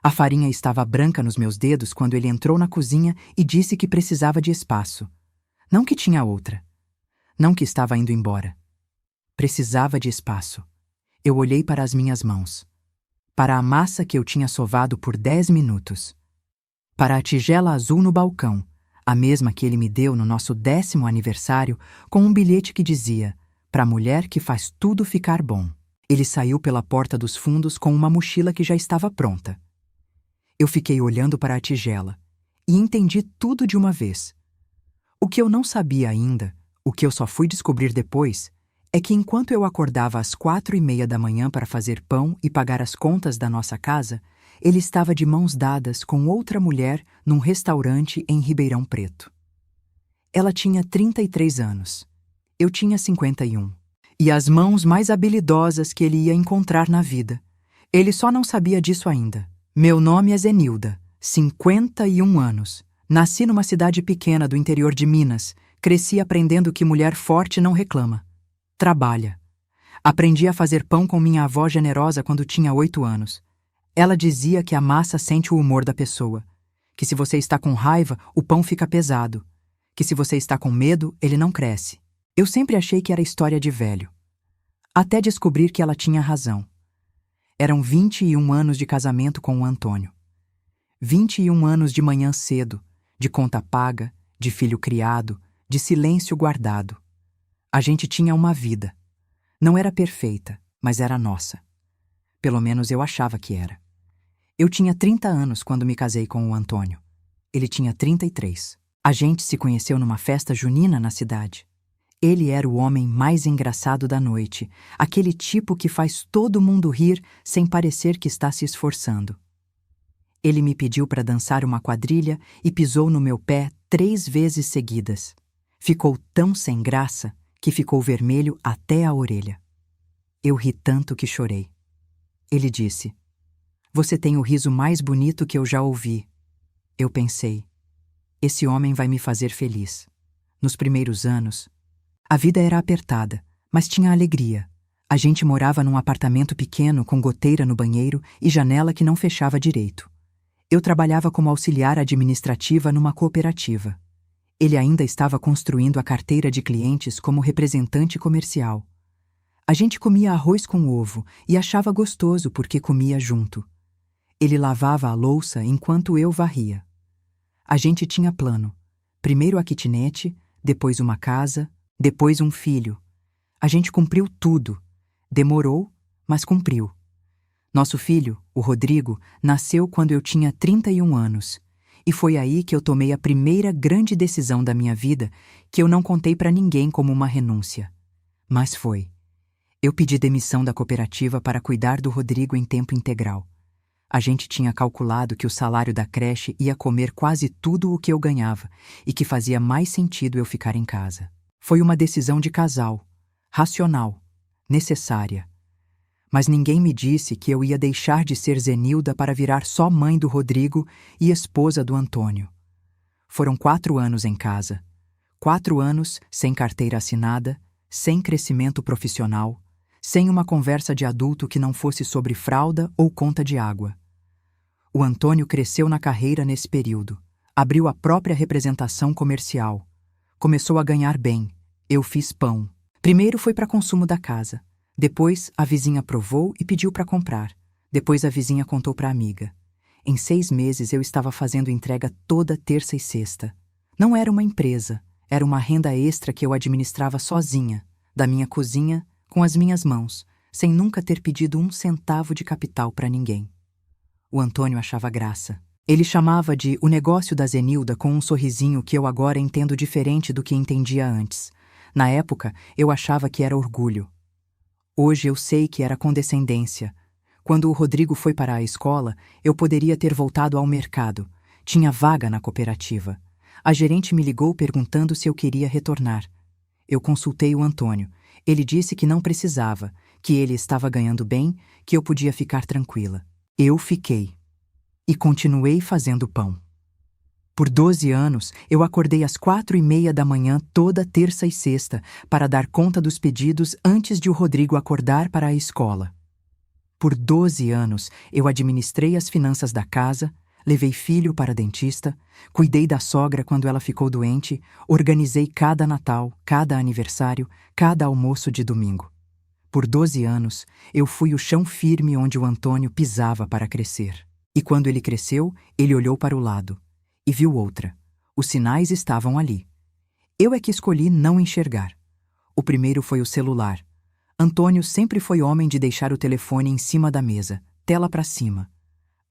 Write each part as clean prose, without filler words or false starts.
A farinha estava branca nos meus dedos quando ele entrou na cozinha e disse que precisava de espaço. Não que tinha outra. Não que estava indo embora. Precisava de espaço. Eu olhei para as minhas mãos. Para a massa que eu tinha sovado por 10 minutos. Para a tigela azul no balcão, a mesma que ele me deu no nosso 10º aniversário, com um bilhete que dizia: "Para a mulher que faz tudo ficar bom." Ele saiu pela porta dos fundos com uma mochila que já estava pronta. Eu fiquei olhando para a tigela e entendi tudo de uma vez. O que eu não sabia ainda, o que eu só fui descobrir depois, é que enquanto eu acordava às 4:30 da manhã para fazer pão e pagar as contas da nossa casa, ele estava de mãos dadas com outra mulher num restaurante em Ribeirão Preto. Ela tinha 33 anos. Eu tinha 51. E as mãos mais habilidosas que ele ia encontrar na vida. Ele só não sabia disso ainda. Meu nome é Zenilda, 51 anos. Nasci numa cidade pequena do interior de Minas. Cresci aprendendo que mulher forte não reclama. Trabalha. Aprendi a fazer pão com minha avó generosa quando tinha 8 anos. Ela dizia que a massa sente o humor da pessoa. Que se você está com raiva, o pão fica pesado. Que se você está com medo, ele não cresce. Eu sempre achei que era história de velho. Até descobrir que ela tinha razão. Eram 21 anos de casamento com o Antônio. 21 anos de manhã cedo, de conta paga, de filho criado, de silêncio guardado. A gente tinha uma vida. Não era perfeita, mas era nossa. Pelo menos eu achava que era. Eu tinha 30 anos quando me casei com o Antônio. Ele tinha 33. A gente se conheceu numa festa junina na cidade. Ele era o homem mais engraçado da noite, aquele tipo que faz todo mundo rir sem parecer que está se esforçando. Ele me pediu para dançar uma quadrilha e pisou no meu pé 3 vezes seguidas. Ficou tão sem graça que ficou vermelho até a orelha. Eu ri tanto que chorei. Ele disse: "Você tem o riso mais bonito que eu já ouvi." Eu pensei: esse homem vai me fazer feliz. Nos primeiros anos, a vida era apertada, mas tinha alegria. A gente morava num apartamento pequeno com goteira no banheiro e janela que não fechava direito. Eu trabalhava como auxiliar administrativa numa cooperativa. Ele ainda estava construindo a carteira de clientes como representante comercial. A gente comia arroz com ovo e achava gostoso porque comia junto. Ele lavava a louça enquanto eu varria. A gente tinha plano. Primeiro a kitnet, depois uma casa, depois um filho. A gente cumpriu tudo. Demorou, mas cumpriu. Nosso filho, o Rodrigo, nasceu quando eu tinha 31 anos. E foi aí que eu tomei a primeira grande decisão da minha vida que eu não contei para ninguém como uma renúncia. Mas foi. Eu pedi demissão da cooperativa para cuidar do Rodrigo em tempo integral. A gente tinha calculado que o salário da creche ia comer quase tudo o que eu ganhava e que fazia mais sentido eu ficar em casa. Foi uma decisão de casal, racional, necessária. Mas ninguém me disse que eu ia deixar de ser Zenilda para virar só mãe do Rodrigo e esposa do Antônio. Foram 4 anos em casa. 4 anos sem carteira assinada, sem crescimento profissional, sem uma conversa de adulto que não fosse sobre fralda ou conta de água. O Antônio cresceu na carreira nesse período. Abriu a própria representação comercial. Começou a ganhar bem. Eu fiz pão. Primeiro foi para consumo da casa. Depois, a vizinha provou e pediu para comprar. Depois a vizinha contou para a amiga. Em 6 meses eu estava fazendo entrega toda terça e sexta. Não era uma empresa, era uma renda extra que eu administrava sozinha, da minha cozinha, com as minhas mãos, sem nunca ter pedido 1 centavo de capital para ninguém. O Antônio achava graça. Ele chamava de o negócio da Zenilda com um sorrisinho que eu agora entendo diferente do que entendia antes. Na época, eu achava que era orgulho. Hoje eu sei que era condescendência. Quando o Rodrigo foi para a escola, eu poderia ter voltado ao mercado. Tinha vaga na cooperativa. A gerente me ligou perguntando se eu queria retornar. Eu consultei o Antônio. Ele disse que não precisava, que ele estava ganhando bem, que eu podia ficar tranquila. Eu fiquei. E continuei fazendo pão. Por 12 anos, eu acordei às 4:30 da manhã toda terça e sexta para dar conta dos pedidos antes de o Rodrigo acordar para a escola. Por 12 anos, eu administrei as finanças da casa, levei filho para dentista, cuidei da sogra quando ela ficou doente, organizei cada Natal, cada aniversário, cada almoço de domingo. Por 12 anos, eu fui o chão firme onde o Antônio pisava para crescer. E quando ele cresceu, ele olhou para o lado e viu outra. Os sinais estavam ali. Eu é que escolhi não enxergar. O primeiro foi o celular. Antônio sempre foi homem de deixar o telefone em cima da mesa, tela para cima.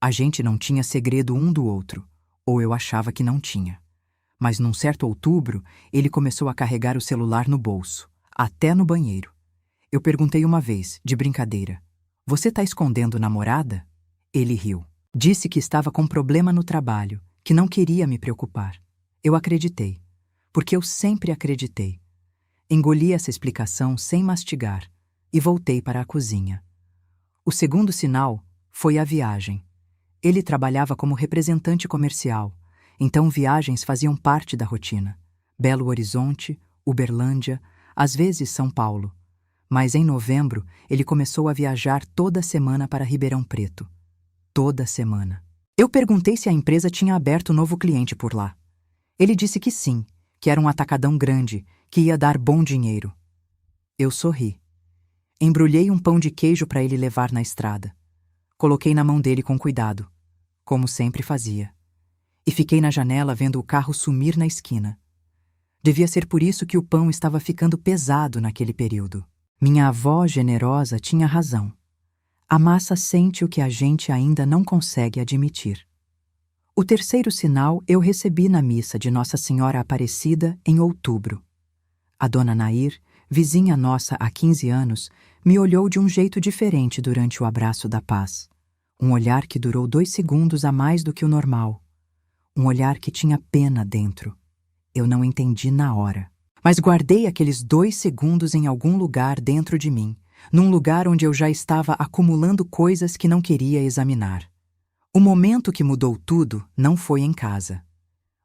A gente não tinha segredo um do outro, ou eu achava que não tinha. Mas num certo outubro, ele começou a carregar o celular no bolso, até no banheiro. Eu perguntei uma vez, de brincadeira: "Você tá escondendo namorada?" Ele riu. Disse que estava com problema no trabalho, que não queria me preocupar. Eu acreditei, porque eu sempre acreditei. Engoli essa explicação sem mastigar e voltei para a cozinha. O segundo sinal foi a viagem. Ele trabalhava como representante comercial, então viagens faziam parte da rotina. Belo Horizonte, Uberlândia, às vezes São Paulo. Mas em novembro, ele começou a viajar toda semana para Ribeirão Preto. Toda semana. Eu perguntei se a empresa tinha aberto novo cliente por lá. Ele disse que sim, que era um atacadão grande, que ia dar bom dinheiro. Eu sorri. Embrulhei um pão de queijo para ele levar na estrada. Coloquei na mão dele com cuidado, como sempre fazia. E fiquei na janela vendo o carro sumir na esquina. Devia ser por isso que o pão estava ficando pesado naquele período. Minha avó generosa tinha razão. A massa sente o que a gente ainda não consegue admitir. O terceiro sinal eu recebi na missa de Nossa Senhora Aparecida em outubro. A dona Nair, vizinha nossa há 15 anos, me olhou de um jeito diferente durante o abraço da paz. Um olhar que durou 2 segundos a mais do que o normal. Um olhar que tinha pena dentro. Eu não entendi na hora. Mas guardei aqueles 2 segundos em algum lugar dentro de mim, num lugar onde eu já estava acumulando coisas que não queria examinar. O momento que mudou tudo não foi em casa.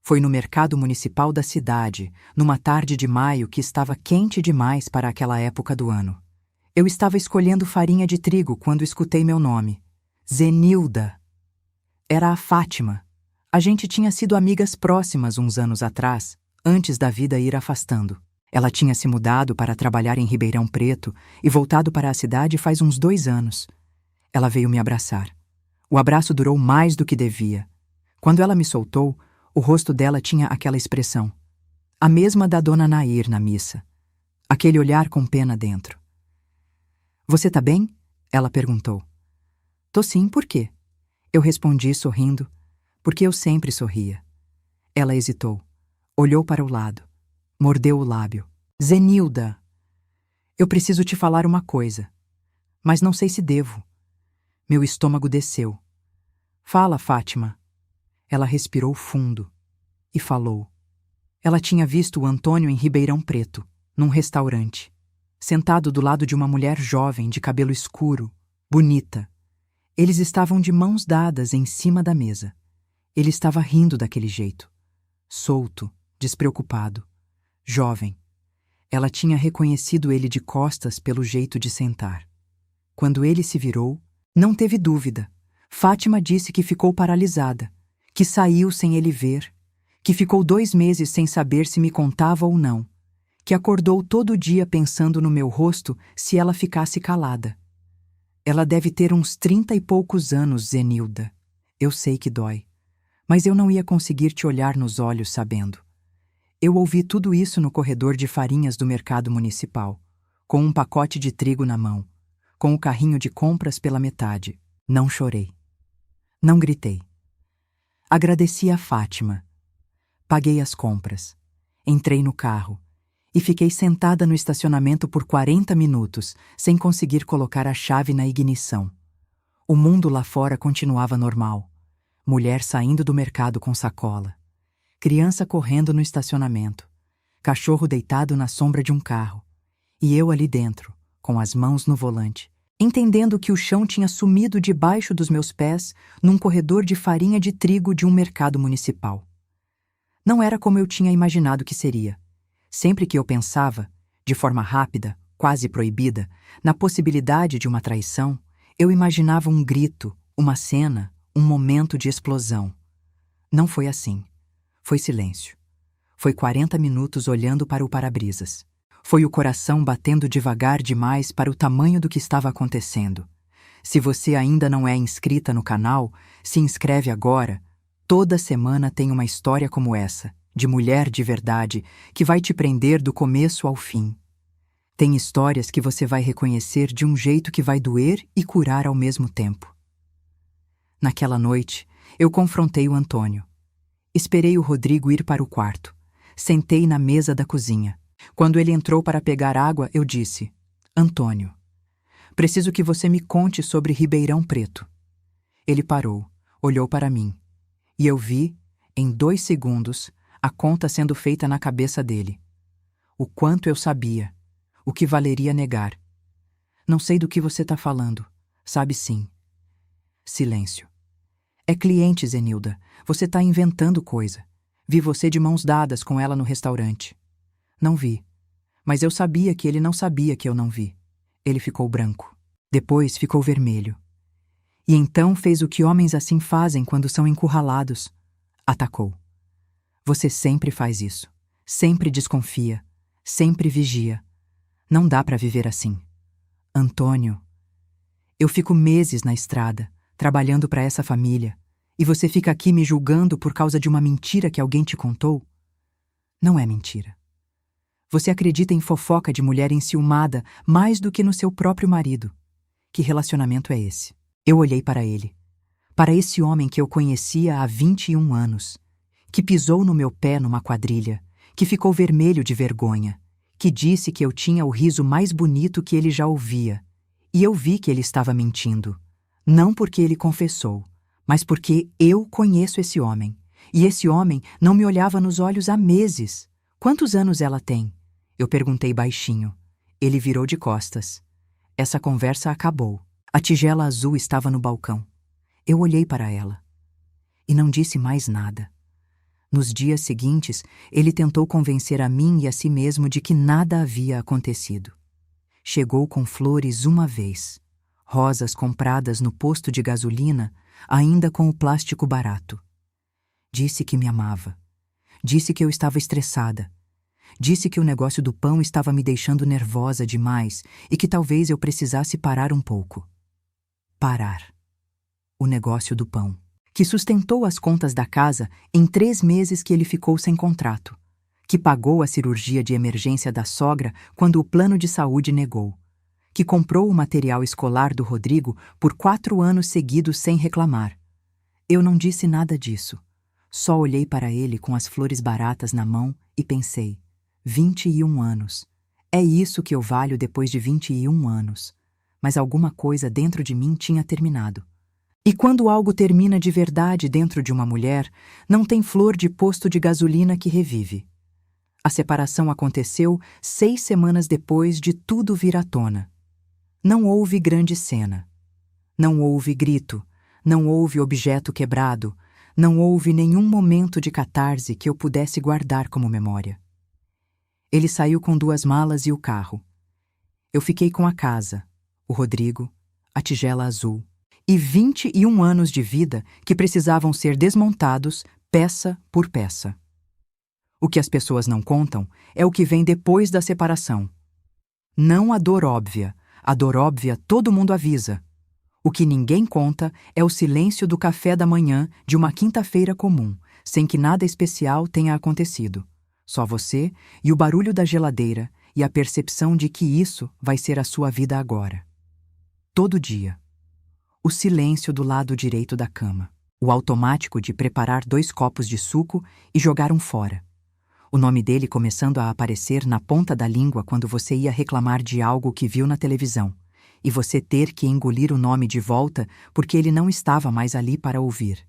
Foi no mercado municipal da cidade, numa tarde de maio que estava quente demais para aquela época do ano. Eu estava escolhendo farinha de trigo quando escutei meu nome. Zenilda. Era a Fátima. A gente tinha sido amigas próximas uns anos atrás, antes da vida ir afastando. Ela tinha se mudado para trabalhar em Ribeirão Preto e voltado para a cidade faz uns 2 anos. Ela veio me abraçar. O abraço durou mais do que devia. Quando ela me soltou, o rosto dela tinha aquela expressão. A mesma da dona Nair na missa. Aquele olhar com pena dentro. "Você tá bem?" Ela perguntou. "Tô sim, por quê?" Eu respondi sorrindo, porque eu sempre sorria. Ela hesitou, olhou para o lado. Mordeu o lábio. "Zenilda, eu preciso te falar uma coisa, mas não sei se devo." Meu estômago desceu. "Fala, Fátima." Ela respirou fundo e falou. Ela tinha visto o Antônio em Ribeirão Preto, num restaurante, sentado do lado de uma mulher jovem de cabelo escuro, bonita. Eles estavam de mãos dadas em cima da mesa. Ele estava rindo daquele jeito, solto, despreocupado. Jovem. Ela tinha reconhecido ele de costas pelo jeito de sentar. Quando ele se virou, não teve dúvida. Fátima disse que ficou paralisada, que saiu sem ele ver, que ficou 2 meses sem saber se me contava ou não, que acordou todo dia pensando no meu rosto se ela ficasse calada. Ela deve ter uns 30 e poucos anos, Zenilda. Eu sei que dói, mas eu não ia conseguir te olhar nos olhos sabendo. Eu ouvi tudo isso no corredor de farinhas do mercado municipal, com um pacote de trigo na mão, com o carrinho de compras pela metade. Não chorei. Não gritei. Agradeci a Fátima. Paguei as compras. Entrei no carro e fiquei sentada no estacionamento por 40 minutos, sem conseguir colocar a chave na ignição. O mundo lá fora continuava normal. Mulher saindo do mercado com sacola. Criança correndo no estacionamento. Cachorro deitado na sombra de um carro. E eu ali dentro, com as mãos no volante, entendendo que o chão tinha sumido debaixo dos meus pés num corredor de farinha de trigo de um mercado municipal. Não era como eu tinha imaginado que seria. Sempre que eu pensava, de forma rápida, quase proibida, na possibilidade de uma traição, Eu imaginava um grito, uma cena, um momento de explosão. Não foi assim. Foi silêncio. Foi 40 minutos olhando para o para-brisas. Foi o coração batendo devagar demais para o tamanho do que estava acontecendo. Se você ainda não é inscrita no canal, se inscreve agora. Toda semana tem uma história como essa, de mulher de verdade, que vai te prender do começo ao fim. Tem histórias que você vai reconhecer de um jeito que vai doer e curar ao mesmo tempo. Naquela noite, eu confrontei o Antônio. Esperei o Rodrigo ir para o quarto. Sentei na mesa da cozinha. Quando ele entrou para pegar água, eu disse: Antônio, preciso que você me conte sobre Ribeirão Preto. Ele parou, olhou para mim. E eu vi, em 2 segundos, a conta sendo feita na cabeça dele. O quanto eu sabia, o que valeria negar. Não sei do que você está falando. Sabe sim. Silêncio. É cliente, Zenilda. Você está inventando coisa. Vi você de mãos dadas com ela no restaurante. Não vi. Mas eu sabia que ele não sabia que eu não vi. Ele ficou branco. Depois ficou vermelho. E então fez o que homens assim fazem quando são encurralados. Atacou. Você sempre faz isso. Sempre desconfia. Sempre vigia. Não dá para viver assim. Antônio, eu fico meses na estrada, trabalhando para essa família, e você fica aqui me julgando por causa de uma mentira que alguém te contou? Não é mentira. Você acredita em fofoca de mulher enciumada mais do que no seu próprio marido. Que relacionamento é esse? Eu olhei para ele. Para esse homem que eu conhecia há 21 anos, que pisou no meu pé numa quadrilha, que ficou vermelho de vergonha, que disse que eu tinha o riso mais bonito que ele já ouvia. E eu vi que ele estava mentindo. Não porque ele confessou, mas porque eu conheço esse homem. E esse homem não me olhava nos olhos há meses. Quantos anos ela tem? Eu perguntei baixinho. Ele virou de costas. Essa conversa acabou. A tigela azul estava no balcão. Eu olhei para ela. E não disse mais nada. Nos dias seguintes, ele tentou convencer a mim e a si mesmo de que nada havia acontecido. Chegou com flores uma vez, rosas compradas no posto de gasolina, ainda com o plástico barato. Disse que me amava. Disse que eu estava estressada. Disse que o negócio do pão estava me deixando nervosa demais e que talvez eu precisasse parar um pouco. Parar. O negócio do pão. Que sustentou as contas da casa em 3 meses que ele ficou sem contrato, que pagou a cirurgia de emergência da sogra quando o plano de saúde negou, que comprou o material escolar do Rodrigo por 4 anos seguidos sem reclamar. Eu não disse nada disso, só olhei para ele com as flores baratas na mão e pensei, 21 anos, é isso que eu valho depois de 21 anos, mas alguma coisa dentro de mim tinha terminado. E quando algo termina de verdade dentro de uma mulher, não tem flor de posto de gasolina que revive. A separação aconteceu 6 semanas depois de tudo vir à tona. Não houve grande cena. Não houve grito, não houve objeto quebrado, não houve nenhum momento de catarse que eu pudesse guardar como memória. Ele saiu com 2 malas e o carro. Eu fiquei com a casa, o Rodrigo, a tigela azul, e 21 anos de vida que precisavam ser desmontados peça por peça. O que as pessoas não contam é o que vem depois da separação. Não a dor óbvia. A dor óbvia todo mundo avisa. O que ninguém conta é o silêncio do café da manhã de uma quinta-feira comum, sem que nada especial tenha acontecido. Só você e o barulho da geladeira e a percepção de que isso vai ser a sua vida agora. Todo dia. O silêncio do lado direito da cama. O automático de preparar 2 copos de suco e jogar um fora. O nome dele começando a aparecer na ponta da língua quando você ia reclamar de algo que viu na televisão, e você ter que engolir o nome de volta porque ele não estava mais ali para ouvir.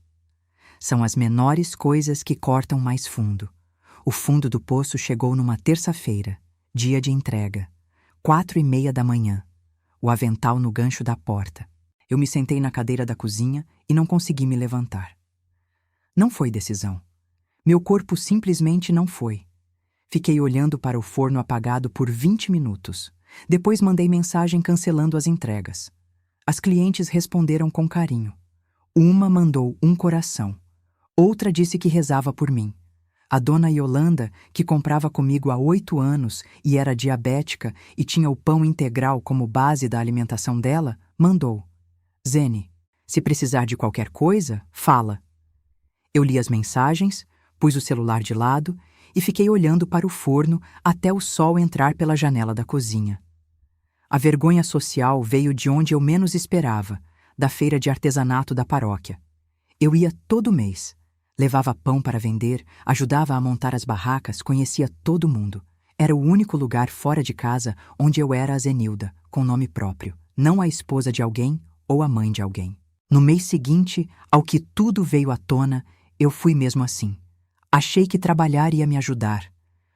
São as menores coisas que cortam mais fundo. O fundo do poço chegou numa terça-feira, dia de entrega, 4:30 da manhã. O avental no gancho da porta. Eu me sentei na cadeira da cozinha e não consegui me levantar. Não foi decisão. Meu corpo simplesmente não foi. Fiquei olhando para o forno apagado por 20 minutos. Depois mandei mensagem cancelando as entregas. As clientes responderam com carinho. Uma mandou um coração. Outra disse que rezava por mim. A dona Yolanda, que comprava comigo há 8 anos e era diabética e tinha o pão integral como base da alimentação dela, mandou: Zene, se precisar de qualquer coisa, fala. Eu li as mensagens, pus o celular de lado e fiquei olhando para o forno até o sol entrar pela janela da cozinha. A vergonha social veio de onde eu menos esperava, da feira de artesanato da paróquia. Eu ia todo mês. Levava pão para vender, ajudava a montar as barracas, conhecia todo mundo. Era o único lugar fora de casa onde eu era a Zenilda, com nome próprio, não a esposa de alguém ou a mãe de alguém. No mês seguinte, ao que tudo veio à tona, eu fui mesmo assim. Achei que trabalhar ia me ajudar.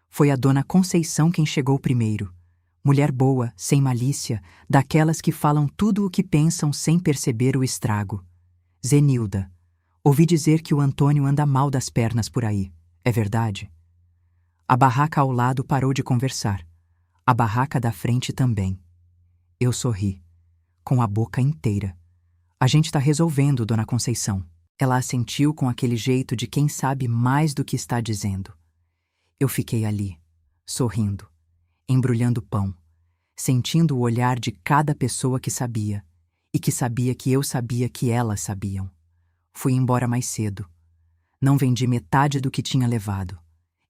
Foi a dona Conceição quem chegou primeiro. Mulher boa, sem malícia, daquelas que falam tudo o que pensam sem perceber o estrago. Zenilda, ouvi dizer que o Antônio anda mal das pernas por aí. É verdade? A barraca ao lado parou de conversar. A barraca da frente também. Eu sorri, com a boca inteira. A gente tá resolvendo, dona Conceição. Ela assentiu com aquele jeito de quem sabe mais do que está dizendo. Eu fiquei ali, sorrindo, embrulhando pão, sentindo o olhar de cada pessoa que sabia, e que sabia que eu sabia que elas sabiam. Fui embora mais cedo. Não vendi metade do que tinha levado.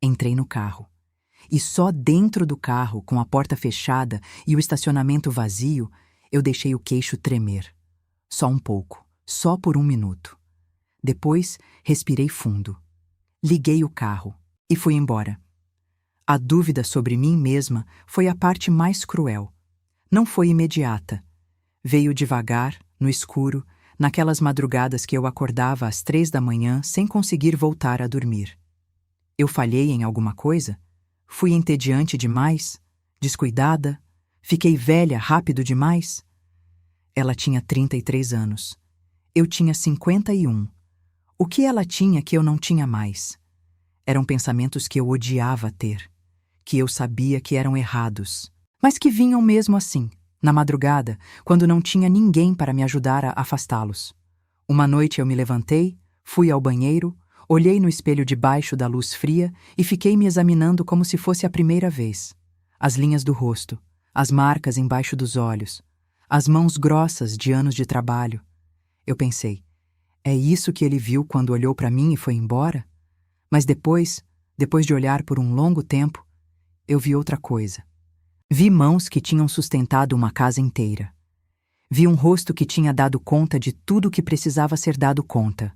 Entrei no carro. E só dentro do carro, com a porta fechada e o estacionamento vazio, eu deixei o queixo tremer. Só um pouco, só por 1 minuto. Depois, respirei fundo. Liguei o carro e fui embora. A dúvida sobre mim mesma foi a parte mais cruel. Não foi imediata. Veio devagar, no escuro, naquelas madrugadas que eu acordava às 3 da manhã sem conseguir voltar a dormir. Eu falhei em alguma coisa? Fui entediante demais? Descuidada? Fiquei velha rápido demais? Ela tinha 33 anos. Eu tinha 51. O que ela tinha que eu não tinha mais? Eram pensamentos que eu odiava ter, que eu sabia que eram errados, mas que vinham mesmo assim, na madrugada, quando não tinha ninguém para me ajudar a afastá-los. Uma noite eu me levantei, fui ao banheiro, olhei no espelho debaixo da luz fria e fiquei me examinando como se fosse a primeira vez. As linhas do rosto, as marcas embaixo dos olhos, as mãos grossas de anos de trabalho. Eu pensei, é isso que ele viu quando olhou para mim e foi embora? Mas depois de olhar por um longo tempo, eu vi outra coisa. Vi mãos que tinham sustentado uma casa inteira. Vi um rosto que tinha dado conta de tudo o que precisava ser dado conta.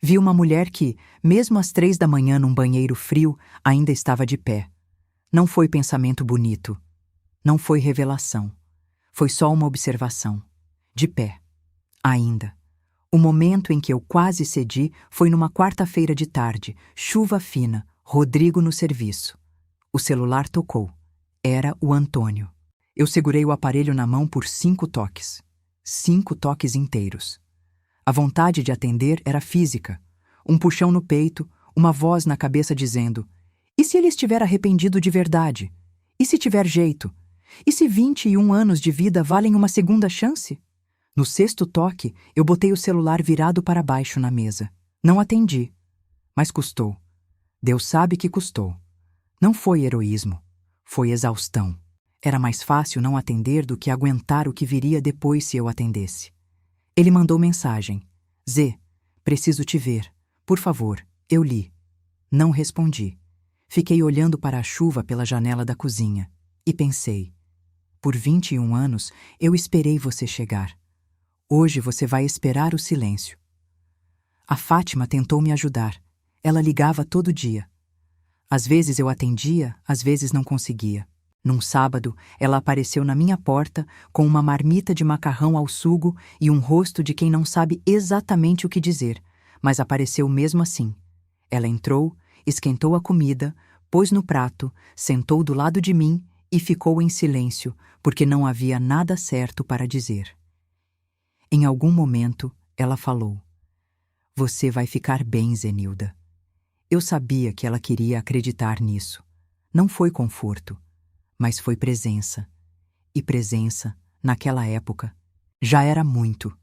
Vi uma mulher que, mesmo às 3 da manhã num banheiro frio, ainda estava de pé. Não foi pensamento bonito. Não foi revelação. Foi só uma observação. De pé. Ainda. O momento em que eu quase cedi foi numa quarta-feira de tarde, chuva fina, Rodrigo no serviço. O celular tocou. Era o Antônio. Eu segurei o aparelho na mão por 5 toques. 5 toques inteiros. A vontade de atender era física. Um puxão no peito, uma voz na cabeça dizendo: e se ele estiver arrependido de verdade? E se tiver jeito? E se 21 anos de vida valem uma segunda chance? No 6º toque, eu botei o celular virado para baixo na mesa. Não atendi. Mas custou. Deus sabe que custou. Não foi heroísmo. Foi exaustão. Era mais fácil não atender do que aguentar o que viria depois se eu atendesse. Ele mandou mensagem. Zê, preciso te ver. Por favor, eu li. Não respondi. Fiquei olhando para a chuva pela janela da cozinha. E pensei, por 21 anos eu esperei você chegar. Hoje você vai esperar o silêncio. A Fátima tentou me ajudar. Ela ligava todo dia. Às vezes eu atendia, às vezes não conseguia. Num sábado, ela apareceu na minha porta com uma marmita de macarrão ao sugo e um rosto de quem não sabe exatamente o que dizer, mas apareceu mesmo assim. Ela entrou, esquentou a comida, pôs no prato, sentou do lado de mim e ficou em silêncio, porque não havia nada certo para dizer. Em algum momento, ela falou: Você vai ficar bem, Zenilda. Eu sabia que ela queria acreditar nisso. Não foi conforto, mas foi presença. E presença, naquela época, Já era muito.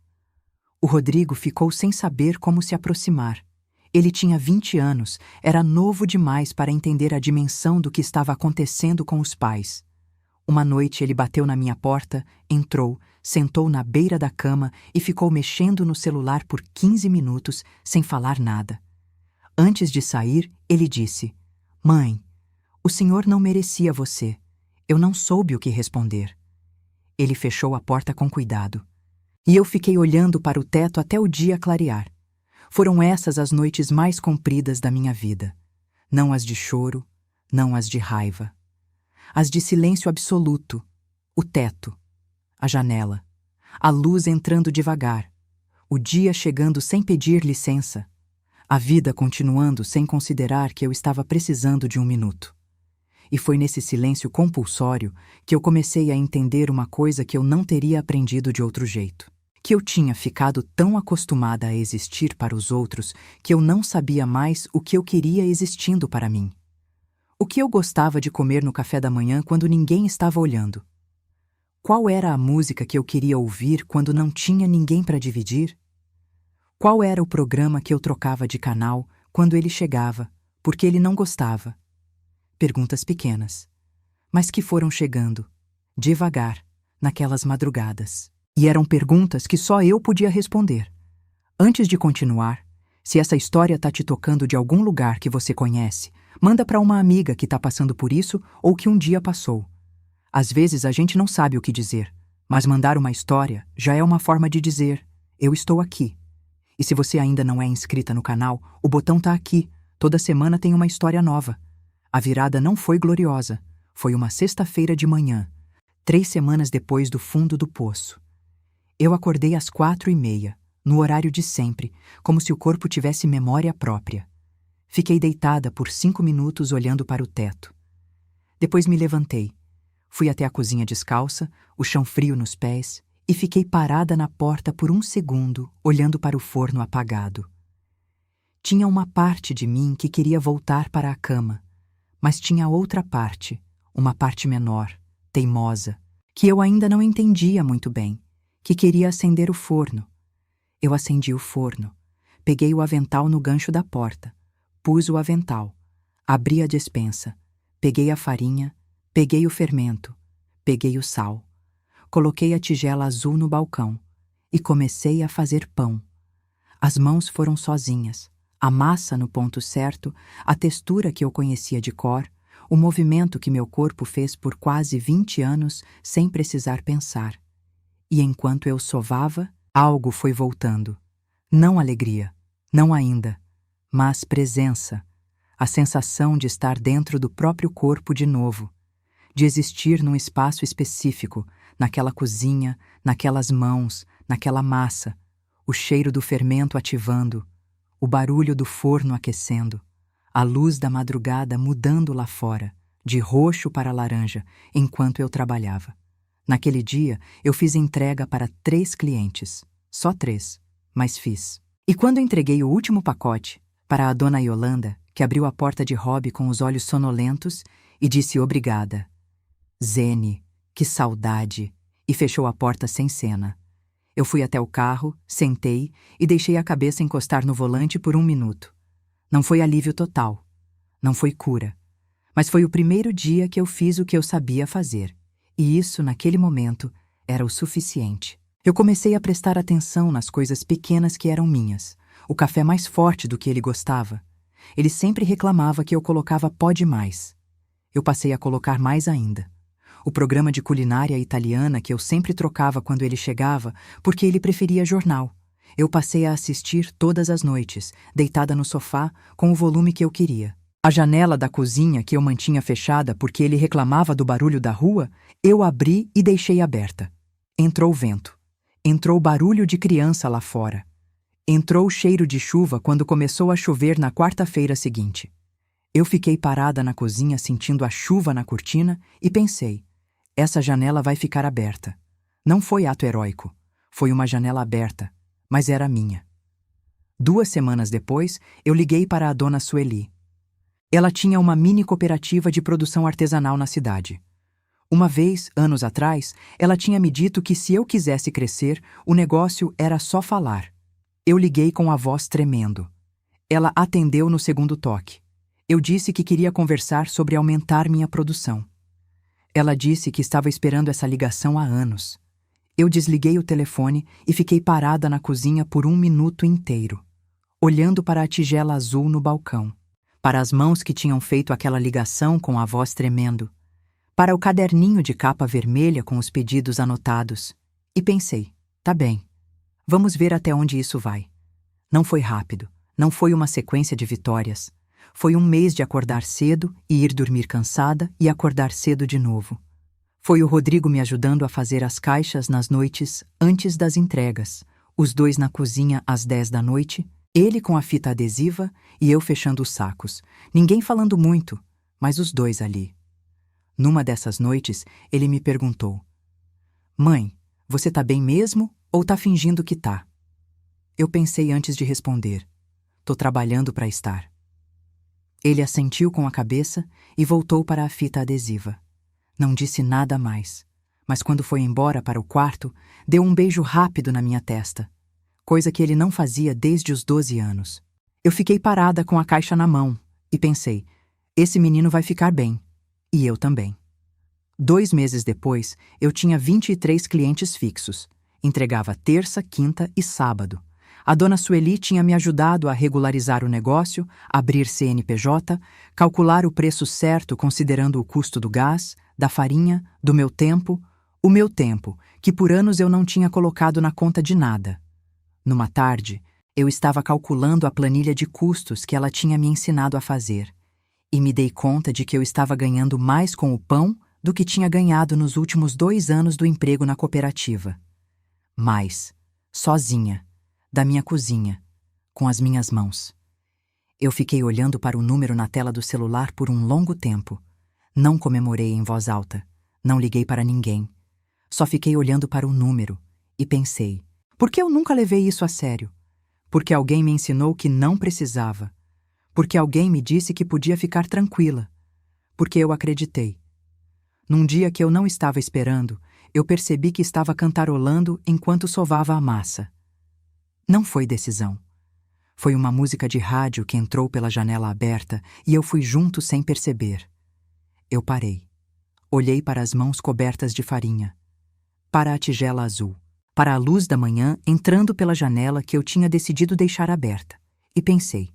O Rodrigo ficou sem saber como se aproximar. Ele tinha 20 anos, era novo demais para entender a dimensão do que estava acontecendo com os pais. Uma noite ele bateu na minha porta, entrou, sentou na beira da cama e ficou mexendo no celular por 15 minutos sem falar nada. Antes de sair, ele disse: "Mãe, o senhor não merecia você. Eu não soube o que responder." Ele fechou a porta com cuidado. E eu fiquei olhando para o teto até o dia clarear. Foram essas as noites mais compridas da minha vida. Não as de choro, não as de raiva. As de silêncio absoluto. O teto, a janela, a luz entrando devagar, o dia chegando sem pedir licença, a vida continuando sem considerar que eu estava precisando de um minuto. E foi nesse silêncio compulsório que eu comecei a entender uma coisa que eu não teria aprendido de outro jeito. Que eu tinha ficado tão acostumada a existir para os outros que eu não sabia mais o que eu queria existindo para mim. O que eu gostava de comer no café da manhã quando ninguém estava olhando? Qual era a música que eu queria ouvir quando não tinha ninguém para dividir? Qual era o programa que eu trocava de canal quando ele chegava, porque ele não gostava? Perguntas pequenas, mas que foram chegando, devagar, naquelas madrugadas. E eram perguntas que só eu podia responder. Antes de continuar, se essa história tá te tocando de algum lugar que você conhece, manda para uma amiga que tá passando por isso ou que um dia passou. Às vezes a gente não sabe o que dizer, mas mandar uma história já é uma forma de dizer: eu estou aqui. E se você ainda não é inscrita no canal, o botão tá aqui. Toda semana tem uma história nova. A virada não foi gloriosa. Foi uma sexta-feira de manhã, 3 semanas depois do fundo do poço. Eu acordei às 4h30, no horário de sempre, como se o corpo tivesse memória própria. Fiquei deitada por 5 minutos olhando para o teto. Depois me levantei. Fui até a cozinha descalça, o chão frio nos pés, e fiquei parada na porta por 1 segundo, olhando para o forno apagado. Tinha uma parte de mim que queria voltar para a cama, mas tinha outra parte, uma parte menor, teimosa, que eu ainda não entendia muito bem, que queria acender o forno. Eu acendi o forno, peguei o avental no gancho da porta, pus o avental, abri a despensa, peguei a farinha, peguei o fermento, peguei o sal, coloquei a tigela azul no balcão e comecei a fazer pão. As mãos foram sozinhas, a massa no ponto certo, a textura que eu conhecia de cor, o movimento que meu corpo fez por quase 20 anos sem precisar pensar. E enquanto eu sovava, algo foi voltando. Não alegria, não ainda, mas presença. A sensação de estar dentro do próprio corpo de novo. De existir num espaço específico, naquela cozinha, naquelas mãos, naquela massa. O cheiro do fermento ativando, o barulho do forno aquecendo, a luz da madrugada mudando lá fora, de roxo para laranja, enquanto eu trabalhava. Naquele dia, eu fiz entrega para 3 clientes. Só 3, mas fiz. E quando entreguei o último pacote, para a dona Yolanda, que abriu a porta de hobby com os olhos sonolentos e disse obrigada. Zene, que saudade! E fechou a porta sem cena. Eu fui até o carro, sentei e deixei a cabeça encostar no volante por 1 minuto. Não foi alívio total. Não foi cura. Mas foi o primeiro dia que eu fiz o que eu sabia fazer. E isso, naquele momento, era o suficiente. Eu comecei a prestar atenção nas coisas pequenas que eram minhas. O café mais forte do que ele gostava. Ele sempre reclamava que eu colocava pó demais. Eu passei a colocar mais ainda. O programa de culinária italiana que eu sempre trocava quando ele chegava, porque ele preferia jornal. Eu passei a assistir todas as noites, deitada no sofá, com o volume que eu queria. A janela da cozinha que eu mantinha fechada porque ele reclamava do barulho da rua, eu abri e deixei aberta. Entrou vento. Entrou barulho de criança lá fora. Entrou o cheiro de chuva quando começou a chover na quarta-feira seguinte. Eu fiquei parada na cozinha sentindo a chuva na cortina e pensei, essa janela vai ficar aberta. Não foi ato heróico. Foi uma janela aberta, mas era minha. 2 semanas depois, eu liguei para a dona Sueli. Ela tinha uma mini cooperativa de produção artesanal na cidade. Uma vez, anos atrás, ela tinha me dito que se eu quisesse crescer, o negócio era só falar. Eu liguei com a voz tremendo. Ela atendeu no segundo toque. Eu disse que queria conversar sobre aumentar minha produção. Ela disse que estava esperando essa ligação há anos. Eu desliguei o telefone e fiquei parada na cozinha por 1 minuto inteiro, olhando para a tigela azul no balcão, para as mãos que tinham feito aquela ligação com a voz tremendo, para o caderninho de capa vermelha com os pedidos anotados, e pensei, tá bem, vamos ver até onde isso vai. Não foi rápido, não foi uma sequência de vitórias. Foi 1 mês de acordar cedo e ir dormir cansada e acordar cedo de novo. Foi o Rodrigo me ajudando a fazer as caixas nas noites antes das entregas, os dois na cozinha às 10 da noite, ele com a fita adesiva e eu fechando os sacos. Ninguém falando muito, mas os dois ali. Numa dessas noites, ele me perguntou: Mãe, você tá bem mesmo ou tá fingindo que tá? Eu pensei antes de responder. Tô trabalhando para estar. Ele assentiu com a cabeça e voltou para a fita adesiva. Não disse nada mais, mas quando foi embora para o quarto, deu um beijo rápido na minha testa, coisa que ele não fazia desde os 12 anos. Eu fiquei parada com a caixa na mão e pensei, esse menino vai ficar bem. E eu também. 2 meses depois, eu tinha 23 clientes fixos. Entregava terça, quinta e sábado. A dona Sueli tinha me ajudado a regularizar o negócio, abrir CNPJ, calcular o preço certo considerando o custo do gás, da farinha, do meu tempo, o meu tempo, que por anos eu não tinha colocado na conta de nada. Numa tarde, eu estava calculando a planilha de custos que ela tinha me ensinado a fazer, e me dei conta de que eu estava ganhando mais com o pão do que tinha ganhado nos últimos 2 anos do emprego na cooperativa. Mais, sozinha, da minha cozinha, com as minhas mãos. Eu fiquei olhando para o número na tela do celular por um longo tempo. Não comemorei em voz alta, não liguei para ninguém. Só fiquei olhando para o número e pensei, por que eu nunca levei isso a sério? Porque alguém me ensinou que não precisava. Porque alguém me disse que podia ficar tranquila. Porque eu acreditei. Num dia que eu não estava esperando, eu percebi que estava cantarolando enquanto sovava a massa. Não foi decisão. Foi uma música de rádio que entrou pela janela aberta e eu fui junto sem perceber. Eu parei. Olhei para as mãos cobertas de farinha. Para a tigela azul. Para a luz da manhã entrando pela janela que eu tinha decidido deixar aberta. E pensei,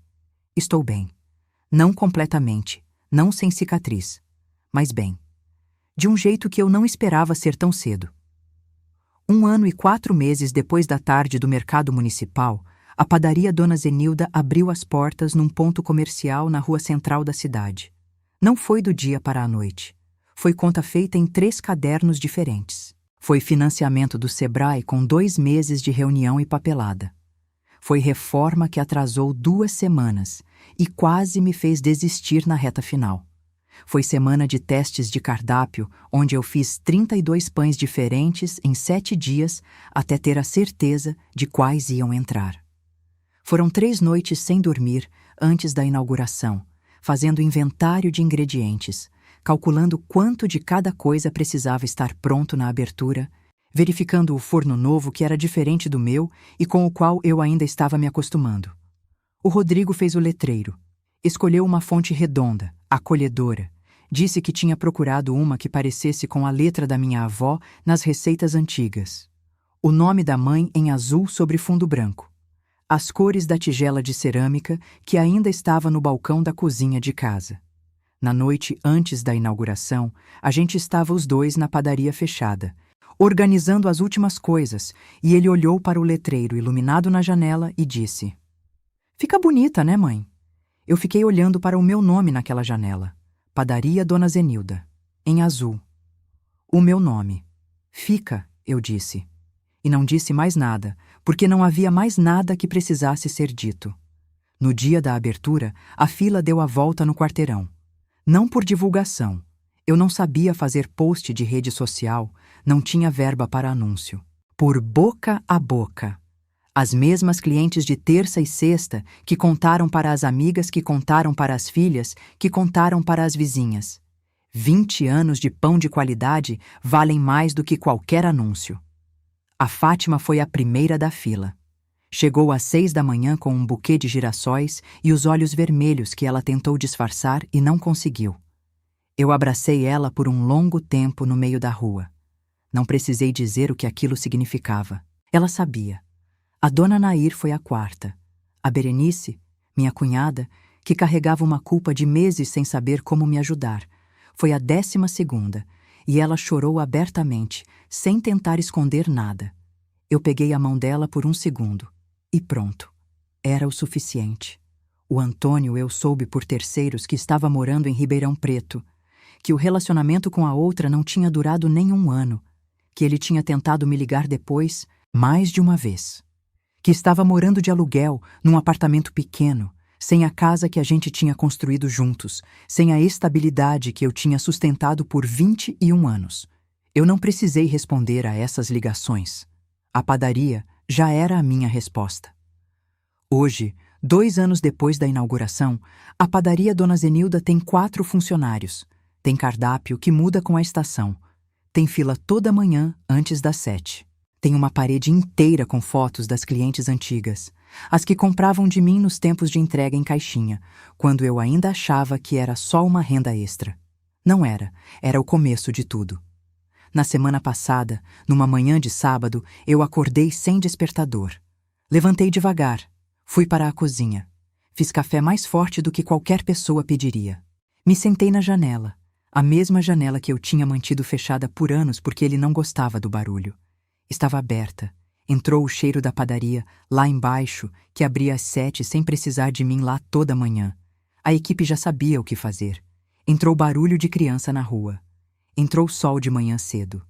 estou bem. Não completamente, não sem cicatriz, mas bem. De um jeito que eu não esperava ser tão cedo. 1 ano e 4 meses depois da tarde do mercado municipal, a padaria Dona Zenilda abriu as portas num ponto comercial na rua central da cidade. Não foi do dia para a noite. Foi conta feita em 3 cadernos diferentes. Foi financiamento do Sebrae com 2 meses de reunião e papelada. Foi reforma que atrasou 2 semanas e quase me fez desistir na reta final. Foi semana de testes de cardápio, onde eu fiz 32 pães diferentes em 7 dias até ter a certeza de quais iam entrar. Foram 3 noites sem dormir antes da inauguração, fazendo inventário de ingredientes, calculando quanto de cada coisa precisava estar pronto na abertura, verificando o forno novo que era diferente do meu e com o qual eu ainda estava me acostumando. O Rodrigo fez o letreiro. Escolheu uma fonte redonda, acolhedora. Disse que tinha procurado uma que parecesse com a letra da minha avó nas receitas antigas. O nome da mãe em azul sobre fundo branco. As cores da tigela de cerâmica que ainda estava no balcão da cozinha de casa. Na noite antes da inauguração, a gente estava os dois na padaria fechada, organizando as últimas coisas, e ele olhou para o letreiro iluminado na janela e disse: "Fica bonita, né, mãe?" Eu fiquei olhando para o meu nome naquela janela. Padaria Dona Zenilda, em azul. O meu nome. "Fica", eu disse. E não disse mais nada, porque não havia mais nada que precisasse ser dito. No dia da abertura, a fila deu a volta no quarteirão. Não por divulgação. Eu não sabia fazer post de rede social, não tinha verba para anúncio. Por boca a boca. As mesmas clientes de terça e sexta que contaram para as amigas, que contaram para as filhas, que contaram para as vizinhas. 20 anos de pão de qualidade valem mais do que qualquer anúncio. A Fátima foi a primeira da fila. Chegou às 6 da manhã com um buquê de girassóis e os olhos vermelhos que ela tentou disfarçar e não conseguiu. Eu abracei ela por um longo tempo no meio da rua. Não precisei dizer o que aquilo significava. Ela sabia. A dona Nair foi a quarta. A Berenice, minha cunhada, que carregava uma culpa de meses sem saber como me ajudar, foi a 12ª, e ela chorou abertamente, sem tentar esconder nada. Eu peguei a mão dela por um segundo. E pronto. Era o suficiente. O Antônio eu soube por terceiros que estava morando em Ribeirão Preto, que o relacionamento com a outra não tinha durado nem um ano, que ele tinha tentado me ligar depois mais de uma vez, que estava morando de aluguel num apartamento pequeno, sem a casa que a gente tinha construído juntos, sem a estabilidade que eu tinha sustentado por 21 anos. Eu não precisei responder a essas ligações. A padaria já era a minha resposta. Hoje, 2 anos depois da inauguração, a padaria Dona Zenilda tem 4 funcionários. Tem cardápio que muda com a estação. Tem fila toda manhã antes das 7. Tem uma parede inteira com fotos das clientes antigas, as que compravam de mim nos tempos de entrega em caixinha, quando eu ainda achava que era só uma renda extra. Não era, era o começo de tudo. Na semana passada, numa manhã de sábado, eu acordei sem despertador. Levantei devagar, fui para a cozinha. Fiz café mais forte do que qualquer pessoa pediria. Me sentei na janela, a mesma janela que eu tinha mantido fechada por anos porque ele não gostava do barulho. Estava aberta. Entrou o cheiro da padaria, lá embaixo, que abria às 7 sem precisar de mim lá toda manhã. A equipe já sabia o que fazer. Entrou barulho de criança na rua. Entrou sol de manhã cedo.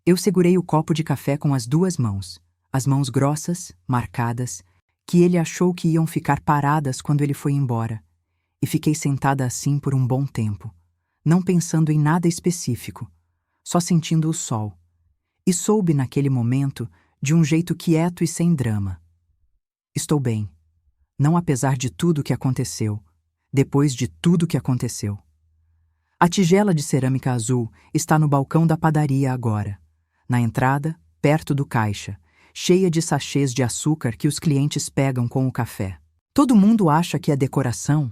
Eu segurei o copo de café com as 2 mãos, as mãos grossas, marcadas, que ele achou que iam ficar paradas quando ele foi embora. E fiquei sentada assim por um bom tempo, não pensando em nada específico, só sentindo o sol. E soube naquele momento, de um jeito quieto e sem drama. Estou bem, não apesar de tudo que aconteceu, depois de tudo que aconteceu. A tigela de cerâmica azul está no balcão da padaria agora, na entrada, perto do caixa, cheia de sachês de açúcar que os clientes pegam com o café. Todo mundo acha que a decoração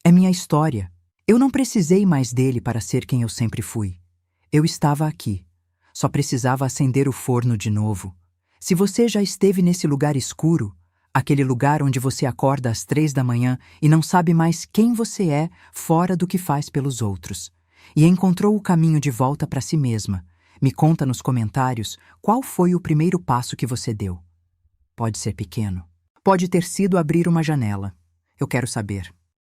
é minha história. Eu não precisei mais dele para ser quem eu sempre fui. Eu estava aqui. Só precisava acender o forno de novo. Se você já esteve nesse lugar escuro, aquele lugar onde você acorda às 3 da manhã e não sabe mais quem você é fora do que faz pelos outros, e encontrou o caminho de volta para si mesma, me conta nos comentários qual foi o primeiro passo que você deu. Pode ser pequeno. Pode ter sido abrir uma janela. Eu quero saber.